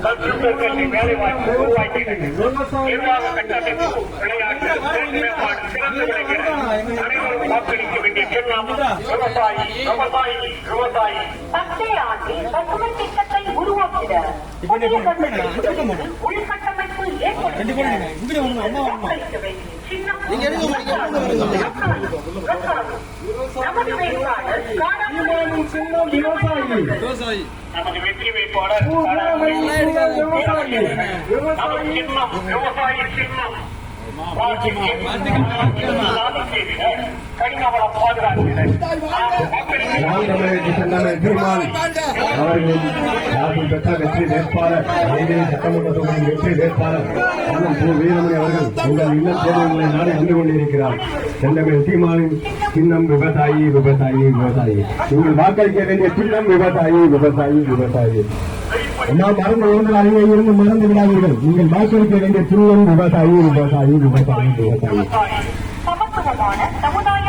Computer கல்வி வேலைவாய்ப்பு உருவாக்கியது. நிர்வாக கட்டமைப்பு, விளையாட்டு, மேம்பாடு, சிறந்த விளைஞர்கள் அனைவரும் வாக்களிக்க வேண்டிய சின்னம் விவசாயி. விவசாயி விவசாயி 10 ஆண்டில் பசுமை திட்டத்தை உருவாக்கிட உள்கட்டமைப்பு ஏற்படுத்த வேண்டிய சின்னம் நமது வேட்பாளர் விவசாயி. நமது வெற்றி வேட்பாளர் சின்னம் விவசாயி சின்னம் கனிமவள பாதுகாப்பு வெற்றி வேட்பாளர் சட்டமன்ற தொகுதியின் வெற்றி வேட்பாளர் வீரமணி அவர்கள் உங்கள் இல்லம் தேர்தல்களை நாடு வந்து கொண்டிருக்கிறார். செந்தமிழ் சீமானின் சின்னம் விவசாயி விவசாயி விவசாயி. நீங்கள் வாக்களிக்க வேண்டிய சின்னம் விவசாயி விவசாயி விவசாயி. மறந்து அறிவை இருந்து மறந்து விடாதீர்கள். நீங்கள் வாக்களிக்க வேண்டிய சின்னம் விவசாயி விவசாயி விவசாயி விவசாயி. சமத்துவமான சமுதாய